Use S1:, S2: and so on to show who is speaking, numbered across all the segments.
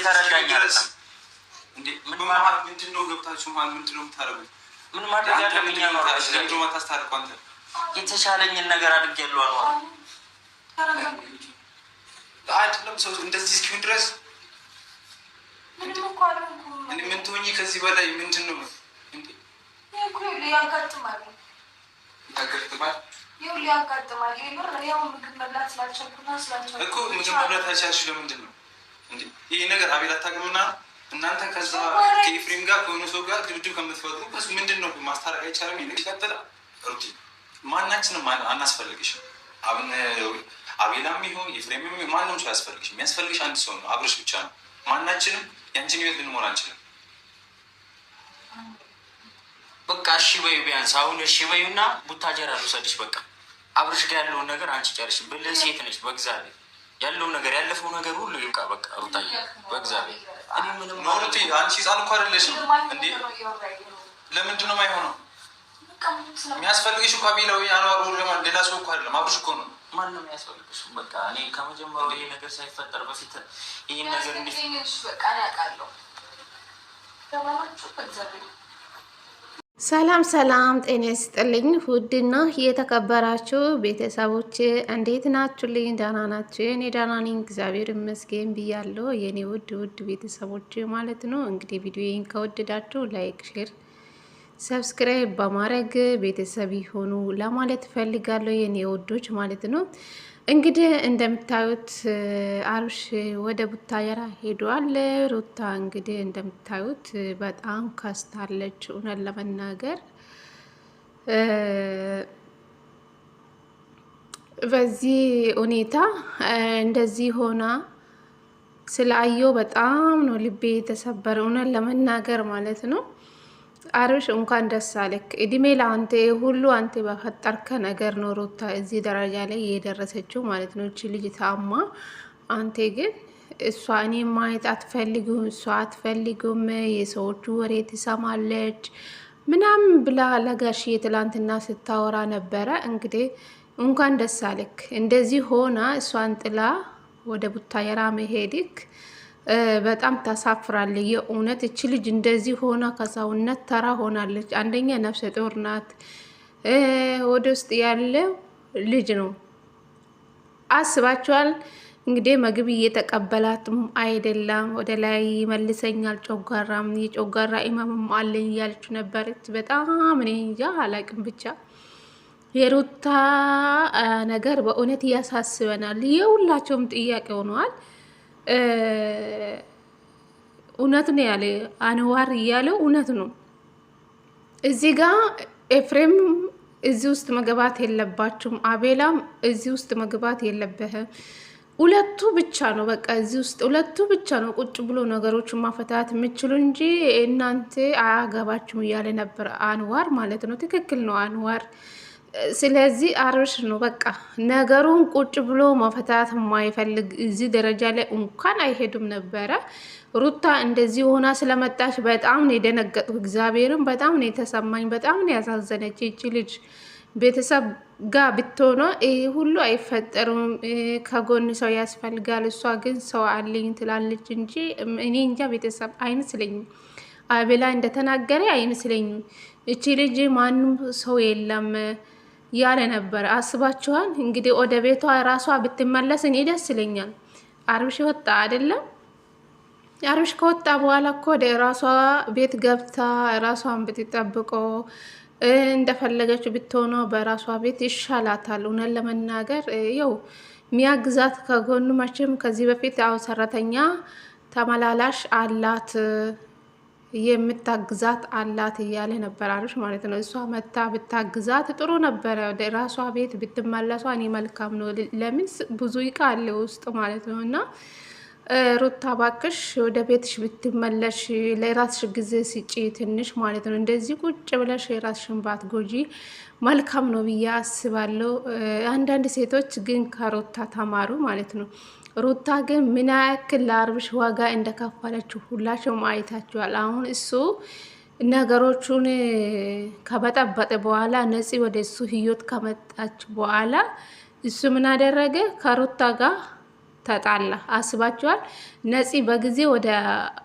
S1: እየተረዳኝ አይደለም
S2: እንዴ? ምንድነው ገብታችሁ ማለት ምንድነው የምታረጉት?
S1: ምን ማድረግ ያለብኝ ነው?
S2: ለምንድነው የማታስታርቁ? አንተ
S1: የተሻለኝን ነገር አድርጌያለሁ አልኩ።
S2: አይደለም ሰው እንደዚህ እስኪሆን ድረስ ምን ትሆኚ? ከዚህ በላይ ምንድነው እንዴ?
S3: እኮ ሊያጋጥማል ሊያጋጥማል። ያው ምግብ መብላት ስላልቻልኩና
S2: እኮ ምግብ መብላት አልቻልሽ ለምንድን ነው እንዴ? ይሄ ነገር አቤል አታውቅምና እናንተ ከዛ ከኤፍሬም ጋር ከሆነ ሰው ጋር ድብድብ ከምትፈጥሩ በሱ ምንድን ነው ማስታረቅ አይቻልም? ይቀጥላል። ሩቲ ማናችንም አናስፈልግሽም። አቤላም ይሁን ኤፍሬምም ማንም ሰው አያስፈልግሽም። የሚያስፈልግሽ አንድ ሰው ነው፣ አብርሽ ብቻ ነው። ማናችንም ያንቺን ህይወት ልንሞላ አንችልም።
S1: በቃ እሺ በይው፣ ቢያንስ አሁን እሺ በይውና ቡታጀራ ልውሰድሽ። በቃ አብርሽ ጋር ያለውን ነገር አንቺ ጨርሽ። ብልህ ሴት ነች። በእግዚአብሔር ያለው ነገር ያለፈው ነገር ሁሉ ይብቃ። በቃ ሩታዬ በእግዚአብሔር እኔ ምንም
S2: ሩቲ፣ አንቺ ህፃን እኮ አይደለሽም እንዴ? ለምንድን ነው የማይሆነው? የሚያስፈልግሽ እኮ አቤላ ወይ አንዋር ሌላ ሰው እኮ አይደለም፣ አብርሽ እኮ ነው።
S1: ማንም ያስፈልግሽ። በቃ እኔ ከመጀመሪያው ይሄ ነገር ሳይፈጠር በፊት ይሄን ነገር እንዴት
S3: በቃ ያውቃለሁ።
S4: ሰላም ሰላም፣ ጤና ይስጥልኝ ውድና የተከበራችሁ ቤተሰቦች እንዴት ናችሁልኝ? ደህና ናችሁ? የኔ ደህና ነኝ እግዚአብሔር ይመስገን ብያለሁ። የኔ ውድ ቤተሰቦች ማለት ነው። እንግዲህ ቪዲዮዬን ከወደዳችሁ ላይክ፣ ሼር፣ ሰብስክራይብ በማድረግ ቤተሰብ ይሁኑ ለማለት ፈልጋለሁ የኔ ውዶች ማለት ነው። እንግዲህ እንደምታዩት አብርሽ ወደ ቡታጀራ ሄዷል። ሩታ እንግዲህ እንደምታዩት በጣም ከስታለች። እውነት ለመናገር በዚህ ሁኔታ እንደዚህ ሆና ስላየው በጣም ነው ልቤ የተሰበረ፣ እውነት ለመናገር ማለት ነው። አብርሽ እንኳን ደስ አለክ። እድሜ ለአንተ ሁሉ አንተ በፈጠርከ ነገር ነው ሩታ እዚህ ደረጃ ላይ የደረሰችው ማለት ነው። እቺ ልጅ ታማ አንተ ግን እሷ እኔ ማየት አትፈልጉም፣ እሷ አትፈልጉም፣ የሰዎቹ ወሬ ትሰማለች ምናምን ብላ ለጋሽዬ ትላንትና ስታወራ ነበረ። እንግዲህ እንኳን ደስ አለክ። እንደዚህ ሆና እሷን ጥላ ወደ ቡታጀራ መሄድክ በጣም ታሳፍራለች። የእውነት እቺ ልጅ እንደዚህ ሆና ከሰውነት ተራ ሆናለች። አንደኛ ነፍሰ ጡር ናት፣ ወደ ውስጥ ያለው ልጅ ነው። አስባችኋል እንግዲህ ምግብ እየተቀበላትም አይደለም፣ ወደ ላይ ይመልሰኛል፣ ጮጋራም የጮጋራ ኢማምም አለኝ እያለች ነበረች። በጣም እኔ እንጃ አላቅም። ብቻ የሩታ ነገር በእውነት እያሳስበናል። የሁላቸውም ጥያቄ ሆነዋል። እውነት ነው ያለ አንዋር እያለው እውነት ነው። እዚህ ጋር ኤፍሬም እዚህ ውስጥ መግባት የለባችሁም፣ አቤላም እዚህ ውስጥ መግባት የለብህም። ሁለቱ ብቻ ነው በቃ እዚህ ውስጥ ሁለቱ ብቻ ነው ቁጭ ብሎ ነገሮችን ማፈታት የምችሉ እንጂ እናንተ አያገባችሁም እያለ ነበር አንዋር ማለት ነው። ትክክል ነው አንዋር። ስለዚህ አብርሽ ነው በቃ ነገሩን ቁጭ ብሎ መፈታት የማይፈልግ እዚህ ደረጃ ላይ እንኳን አይሄዱም ነበረ። ሩታ እንደዚህ ሆና ስለመጣች በጣም ነው የደነገጥኩ። እግዚአብሔርም በጣም ነው የተሰማኝ፣ በጣም ነው ያሳዘነች። ይቺ ልጅ ቤተሰብ ጋር ብትሆነ ይሄ ሁሉ አይፈጠሩም። ከጎን ሰው ያስፈልጋል። እሷ ግን ሰው አለኝ ትላለች እንጂ እኔ እንጃ ቤተሰብ አይመስለኝም። አቤላ እንደተናገረ አይመስለኝም። እቺ ልጅ ማንም ሰው የለም ያለ ነበር። አስባችኋል እንግዲህ ወደ ቤቷ ራሷ ብትመለስ እኔ ደስ ይለኛል። አብርሽ ወጣ አይደለም? አብርሽ ከወጣ በኋላ እኮ ወደ ራሷ ቤት ገብታ ራሷን ብትጠብቆ እንደፈለገች ብትሆነ በራሷ ቤት ይሻላታል። እውነት ለመናገር ያው ሚያግዛት ከጎኑ መቼም ከዚህ በፊት ያው ሰራተኛ ተመላላሽ አላት የምታግዛት አላት እያለ ነበር አብርሽ ማለት ነው። እሷ መታ ብታግዛት ጥሩ ነበረ። ወደ ራሷ ቤት ብትመለሷ እኔ መልካም ነው። ለምን ብዙ ይቃ አለ ውስጥ ማለት ነው። እና ሩታ ባክሽ ወደ ቤትሽ ብትመለሽ፣ ለራስሽ ጊዜ ስጪ ትንሽ ማለት ነው። እንደዚህ ቁጭ ብለሽ የራስሽን ባትጎጂ መልካም ነው ብዬ አስባለሁ። አንዳንድ ሴቶች ግን ከሩታ ተማሩ ማለት ነው። ሩታ ግን ምን ያክል ለአብርሽ ዋጋ እንደከፈለችው ሁላችሁም አይታችኋል። አሁን እሱ ነገሮቹን ከበጠበጠ በኋላ ነፂ ወደ እሱ ህይወት ከመጣች በኋላ እሱ ምን አደረገ? ከሩታ ጋር ተጣላ። አስባችኋል? ነፂ በጊዜ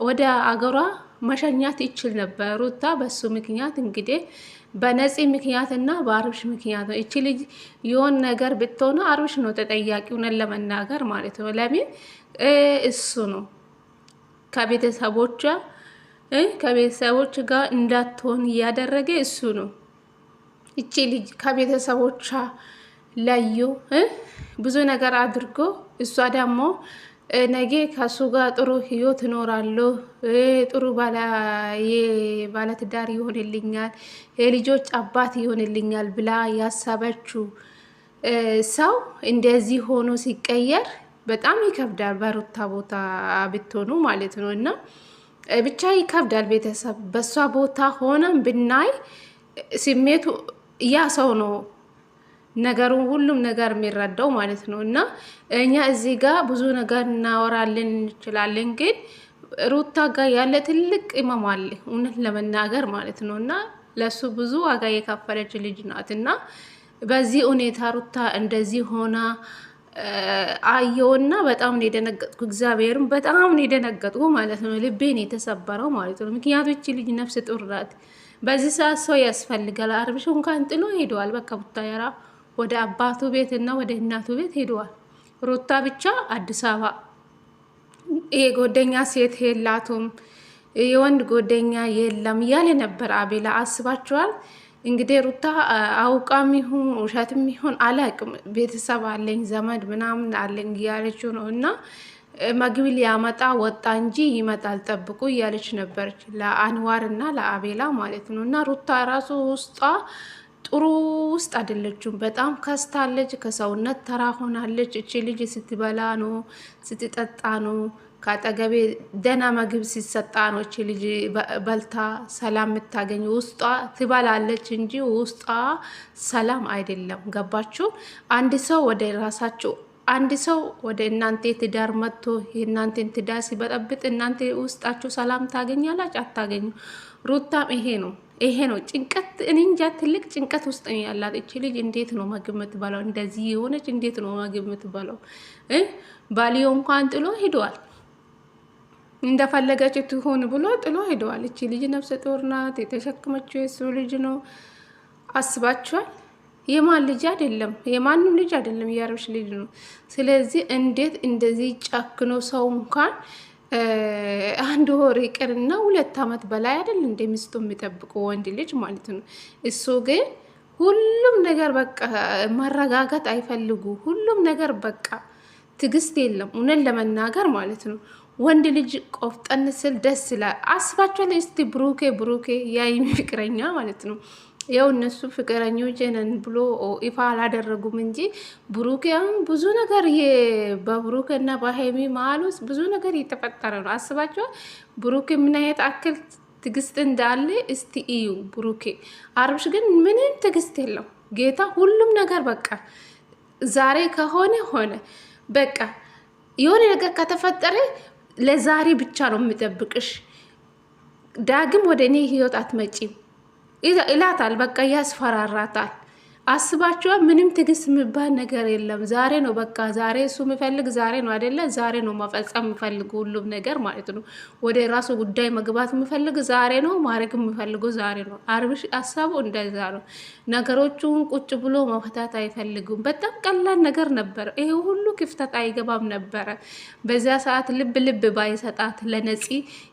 S4: ወደ አገሯ መሸኛት ይችል ነበር። ሩታ በሱ ምክንያት እንግዲህ በነፂ ምክንያት እና በአብርሽ ምክንያት ነው። እቺ ልጅ የሆን ነገር ብትሆነ አብርሽ ነው ተጠያቂው ነን ለመናገር ማለት ነው። ለምን እሱ ነው ከቤተሰቦቿ ከቤተሰቦች ጋር እንዳትሆን እያደረገ እሱ ነው። እቺ ልጅ ከቤተሰቦቿ ለዩ ብዙ ነገር አድርጎ እሷ ደግሞ ነገ ከሱ ጋር ጥሩ ህይወት እኖራለሁ፣ ጥሩ ባለትዳር ይሆንልኛል፣ የልጆች አባት ይሆንልኛል ብላ ያሰበችው ሰው እንደዚህ ሆኖ ሲቀየር በጣም ይከብዳል። በሩታ ቦታ ብትሆኑ ማለት ነው። እና ብቻ ይከብዳል። ቤተሰብ በሷ ቦታ ሆነን ብናይ ስሜቱ ያ ሰው ነው ነገሩ ሁሉም ነገር የሚረዳው ማለት ነው። እና እኛ እዚህ ጋር ብዙ ነገር እናወራለን እንችላለን፣ ግን ሩታ ጋር ያለ ትልቅ ቅመም አለ እውነት ለመናገር ማለት ነው። እና ለሱ ብዙ ዋጋ የከፈለች ልጅ ናት። እና በዚህ ሁኔታ ሩታ እንደዚህ ሆና አየውና በጣም ነው የደነገጥኩ። እግዚአብሔርን በጣም ነው የደነገጥኩ ማለት ነው። ልቤን የተሰበረው ማለት ነው። ምክንያቱም እቺ ልጅ ነፍስ ጡር ናት። በዚህ ሰዓት ሰው ያስፈልጋል። አብርሽ እንኳን ጥሎ ሄደዋል። በቃ ቡታየራ ወደ አባቱ ቤት እና ወደ እናቱ ቤት ሄደዋል። ሩታ ብቻ አዲስ አበባ ጓደኛ ሴት የላቱም፣ የወንድ ጓደኛ የለም እያለ ነበር አቤላ። አስባችኋል? እንግዲህ ሩታ አውቃም ይሁን ውሸትም ይሁን አላቅም፣ ቤተሰብ አለኝ ዘመድ ምናምን አለኝ እያለችው ነው። እና መግቢ ሊያመጣ ወጣ እንጂ ይመጣል ጠብቁ እያለች ነበረች ለአንዋር እና ለአቤላ ማለት ነው። እና ሩታ ራሱ ውስጧ ጥሩ ውስጥ አይደለችም። በጣም ከስታለች፣ ከሰውነት ተራ ሆናለች። እቺ ልጅ ስትበላ ነው ስትጠጣ ነው ከአጠገቤ ደህና ምግብ ሲሰጣ ነው እቺ ልጅ በልታ ሰላም የምታገኝ። ውስጧ ትበላለች እንጂ ውስጧ ሰላም አይደለም። ገባችሁ? አንድ ሰው ወደ ራሳችሁ አንድ ሰው ወደ እናንተ ትዳር መጥቶ የእናንተን ትዳር ሲበጠብጥ እናንተ ውስጣችሁ ሰላም ታገኛላችሁ? አታገኙ። ሩታም ይሄ ነው ጭንቀት። እኔ እንጃ ትልቅ ጭንቀት ውስጥ ነው ያላት እቺ ልጅ። እንዴት ነው ምግብ የምትበላው? እንደዚህ የሆነች እንዴት ነው ምግብ የምትበላው? ባልዮ እንኳን ጥሎ ሄደዋል። እንደፈለገች ትሆን ብሎ ጥሎ ሄደዋል። እቺ ልጅ ነፍሰ ጡር ናት። የተሸከመችው የሱ ልጅ ነው። አስባችኋል? የማን ልጅ አይደለም፣ የማንም ልጅ አይደለም፣ የአብርሽ ልጅ ነው። ስለዚህ እንዴት እንደዚህ ጨክኖ ሰው እንኳን አንድ ወር ይቅርና 2 ዓመት በላይ አይደል እንደሚስቱ የሚጠብቁ ወንድ ልጅ ማለት ነው። እሱ ግን ሁሉም ነገር በቃ መረጋጋት አይፈልጉ። ሁሉም ነገር በቃ ትግስት የለም እውነት ለመናገር ማለት ነው። ወንድ ልጅ ቆፍጠን ስል ደስ ይላል። አስባችኋል? እስቲ ብሩኬ ያይም ፍቅረኛ ማለት ነው። ያው እነሱ ፍቅረኞች ነን ብሎ ይፋ አላደረጉም እንጂ ብሩኬ ብዙ ነገር በብሩኬ እና በሀይሚ መሀል ውስጥ ብዙ ነገር እየተፈጠረ ነው። አስባችኋል? ብሩኬ ምን አይነት አክል ትግስት እንዳለ እስቲ እዩ። ብሩኬ አብርሽ ግን ምንም ትግስት የለው ጌታ። ሁሉም ነገር በቃ ዛሬ ከሆነ ሆነ በቃ የሆነ ነገር ከተፈጠረ ለዛሬ ብቻ ነው የምጠብቅሽ፣ ዳግም ወደ እኔ ህይወት አትመጪም ይላታል። በቃ ያስፈራራታል። አስባችኋል? ምንም ትግስት የሚባል ነገር የለም። ዛሬ ነው በቃ ዛሬ እሱ የሚፈልግ ዛሬ ነው አይደለ? ዛሬ ነው መፈጸም የሚፈልጉ ሁሉም ነገር ማለት ነው። ወደ ራሱ ጉዳይ መግባት የሚፈልግ ዛሬ ነው፣ ማድረግ የሚፈልጉ ዛሬ ነው። አብርሽ ሀሳቡ እንደዛ ነው። ነገሮቹን ቁጭ ብሎ መፍታት አይፈልጉም። በጣም ቀላል ነገር ነበር። ይሄ ሁሉ ክፍተት አይገባም ነበረ። በዛ ሰዓት ልብ ባይሰጣት ለነፂ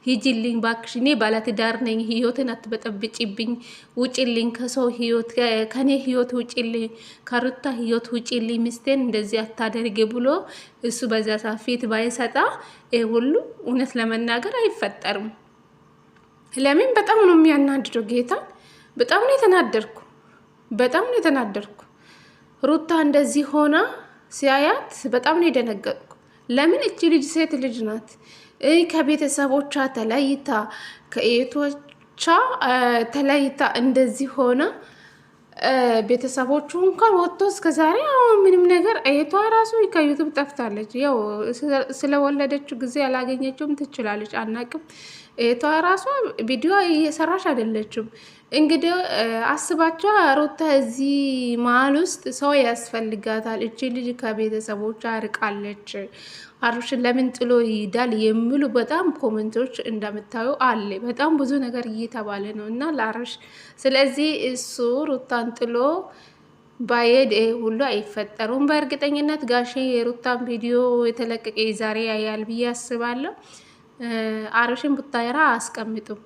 S4: ሂጂልኝ ባክሽ፣ እኔ ባለትዳር ነኝ፣ ህይወትን አትበጠብጭብኝ፣ ውጭልኝ ከሰው ህይወት ከኔ ህይወት ውጭልኝ፣ ከሩታ ህይወት ውጭልኝ፣ ሚስቴን እንደዚህ አታደርግ ብሎ እሱ በዛ ሰዓት ፊት ባይሰጣ ይሄ ሁሉ እውነት ለመናገር አይፈጠርም። ለምን? በጣም ነው የሚያናድደው ጌታ። በጣም ነው የተናደርኩ። ሩታ እንደዚህ ሆና ሲያያት በጣም ነው የደነገጥኩ። ለምን? እቺ ልጅ ሴት ልጅ ናት። ከቤተሰቦቿ ተለይታ ከእህቶቿ ተለይታ እንደዚህ ሆና ቤተሰቦቹ እንኳን ወጥቶ እስከዛሬ ምንም ነገር እህቷ ራሱ ከዩቱብ ጠፍታለች። ያው ስለወለደችው ጊዜ ያላገኘችውም ትችላለች፣ አናቅም። እህቷ ራሷ ቪዲዮ እየሰራች አይደለችም። እንግዲህ አስባቸው ሩታ እዚህ መሀል ውስጥ ሰው ያስፈልጋታል። እቺ ልጅ ከቤተሰቦቿ ርቃለች። አብርሽን ለምን ጥሎ ይሄዳል የሚሉ በጣም ኮሜንቶች እንደምታዩ አለ። በጣም ብዙ ነገር እየተባለ ነው እና ለአብርሽ ስለዚህ እሱ ሩታን ጥሎ ባይሄድ ሁሉ አይፈጠሩም። በእርግጠኝነት ጋሼ የሩታን ቪዲዮ የተለቀቀ ዛሬ ያያል ብዬ አስባለሁ። አብርሽን ቡታየራ አያስቀምጡም፣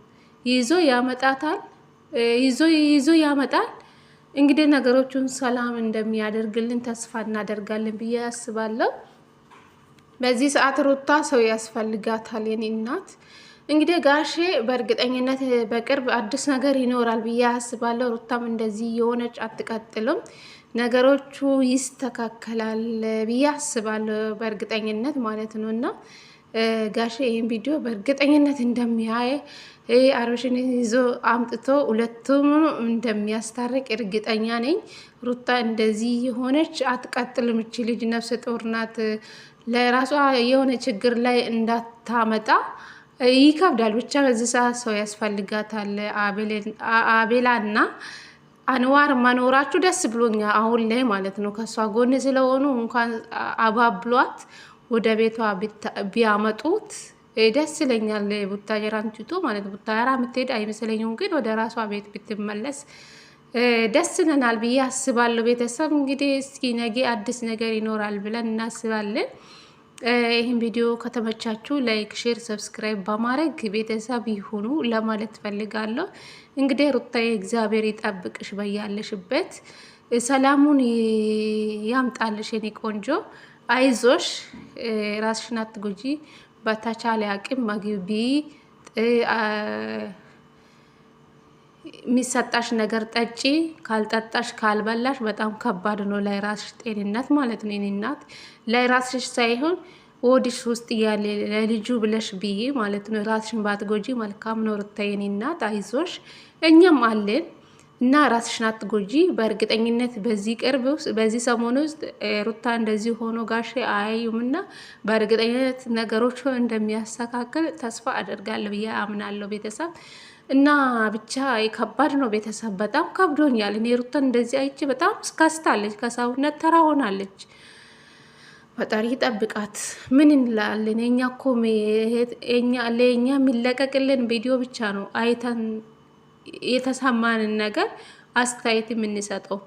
S4: ይዞ ያመጣታል፣ ይዞ ያመጣል። እንግዲህ ነገሮቹን ሰላም እንደሚያደርግልን ተስፋ እናደርጋለን ብዬ አስባለሁ። በዚህ ሰዓት ሩታ ሰው ያስፈልጋታል። የኔ እናት እንግዲህ ጋሼ በእርግጠኝነት በቅርብ አዲስ ነገር ይኖራል ብዬ አስባለሁ። ሩታም እንደዚህ የሆነች አትቀጥልም፣ ነገሮቹ ይስተካከላል ብዬ አስባለሁ በእርግጠኝነት ማለት ነው። እና ጋሼ ይህን ቪዲዮ በእርግጠኝነት እንደሚያይ አብርሽን ይዞ አምጥቶ ሁለቱም እንደሚያስታርቅ እርግጠኛ ነኝ። ሩታ እንደዚህ የሆነች አትቀጥልም። እቺ ልጅ ነፍሰ ጡር ናት። ለራሷ የሆነ ችግር ላይ እንዳታመጣ ይከብዳል። ብቻ በዚህ ሰዓት ሰው ያስፈልጋታል። አቤላ እና አንዋር መኖራችሁ ደስ ብሎኛ አሁን ላይ ማለት ነው። ከሷ ጎን ስለሆኑ እንኳን አባብሏት ወደ ቤቷ ቢያመጡት ደስ ይለኛል። ቡታጀራን ትቶ ማለት ቡታጀራ የምትሄድ አይመስለኝም፣ ግን ወደ ራሷ ቤት ብትመለስ ደስ ይለናል ብዬ አስባለሁ። ቤተሰብ እንግዲህ እስኪ ነገ አዲስ ነገር ይኖራል ብለን እናስባለን። ይህን ቪዲዮ ከተመቻችሁ ላይክ፣ ሼር፣ ሰብስክራይብ በማድረግ ቤተሰብ ይሁኑ ለማለት ፈልጋለሁ። እንግዲህ ሩታዬ እግዚአብሔር ይጠብቅሽ፣ በያለሽበት ሰላሙን ያምጣልሽ የኔ ቆንጆ። አይዞሽ፣ ራስሽን አትጎጂ። በተቻለ አቅም ምግቢ የሚሰጣሽ ነገር ጠጪ። ካልጠጣሽ ካልበላሽ በጣም ከባድ ነው ለራስሽ ጤንነት ማለት ነው። እናት ለራስሽ ሳይሆን ወዲሽ ውስጥ ያለ ለልጁ ብለሽ ብዬ ማለት ነው። ራስሽን ባትጎጂ መልካም ነው። ሩታዬ እናት አይዞሽ፣ እኛም አለን እና ራስሽን አትጎጂ። በእርግጠኝነት በዚህ ቅርብ ውስጥ በዚህ ሰሞን ውስጥ ሩታ እንደዚህ ሆኖ ጋሼ አያዩምና በእርግጠኝነት ነገሮች እንደሚያስተካክል ተስፋ አደርጋለሁ ብዬ አምናለሁ ቤተሰብ። እና ብቻ ከባድ ነው ቤተሰብ፣ በጣም ከብዶኛል። እኔ ሩታን እንደዚህ አይቼ በጣም ስካስታለች፣ ከሰውነት ተራ ሆናለች። ፈጣሪ ጠብቃት። ምን እንላለን እኛ እኮ ለእኛ የሚለቀቅልን ቪዲዮ ብቻ ነው አይተን የተሰማንን ነገር አስተያየት የምንሰጠው።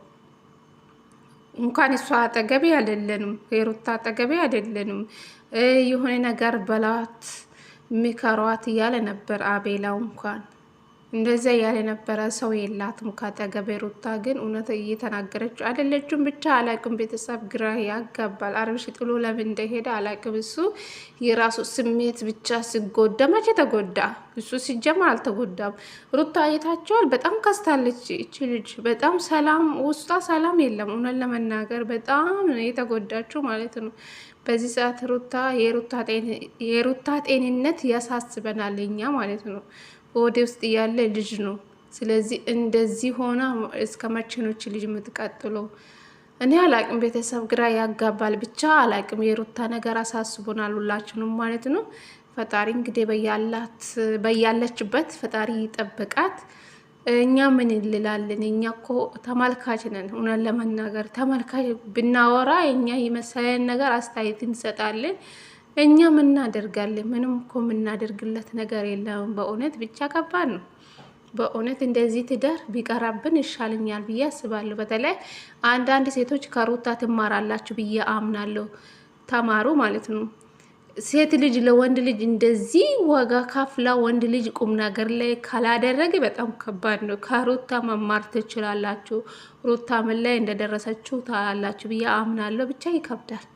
S4: እንኳን እሷ አጠገቤ አይደለንም፣ የሩታ አጠገቤ አይደለንም። የሆነ ነገር በላት ምከሯት እያለ ነበር አቤላው። እንኳን እንደዛ እያለ ነበረ። ሰው የላትም ካጠገቤ። ሩታ ግን እውነት እየተናገረችው አይደለችም። ብቻ አላቅም ቤተሰብ፣ ግራ ያጋባል። አብርሽ ጥሎ ለምን እንደሄደ አላቅም። እሱ የራሱ ስሜት ብቻ ሲጎዳ፣ መቼ ተጎዳ? እሱ ሲጀመር አልተጎዳም። ሩታ አይታቸዋል። በጣም ከስታለች እቺ ልጅ። በጣም ሰላም ውስጧ ሰላም የለም። እውነት ለመናገር በጣም የተጎዳችው ማለት ነው። በዚህ ሰዓት የሩታ ጤንነት ያሳስበናል እኛ ማለት ነው። ወደ ውስጥ ያለ ልጅ ነው። ስለዚህ እንደዚህ ሆና እስከ መቼ ነው እቺ ልጅ የምትቀጥለው? እኔ አላቅም ቤተሰብ፣ ግራ ያጋባል። ብቻ አላቅም። የሩታ ነገር አሳስቦናል ሁላችንም ማለት ነው። ፈጣሪ እንግዲህ በያለችበት ፈጣሪ ይጠብቃት። እኛ ምን እንላለን? እኛ እኮ ተመልካች ነን። እውነት ለመናገር ተመልካች ብናወራ እኛ የመሰለን ነገር አስተያየት እንሰጣለን። እኛ ምን እናደርጋለን? ምንም እኮ የምናደርግለት ነገር የለም። በእውነት ብቻ ከባድ ነው። በእውነት እንደዚህ ትዳር ቢቀራብን ይሻለኛል ብዬ አስባለሁ። በተለይ አንዳንድ ሴቶች ከሩታ ትማራላችሁ ብዬ አምናለሁ። ተማሩ ማለት ነው። ሴት ልጅ ለወንድ ልጅ እንደዚህ ዋጋ ካፍላ ወንድ ልጅ ቁም ነገር ላይ ካላደረገ በጣም ከባድ ነው። ከሩታ መማር ትችላላችሁ። ሩታ ምን ላይ እንደደረሰችው ታያላችሁ ብዬ አምናለሁ። ብቻ ይከብዳል።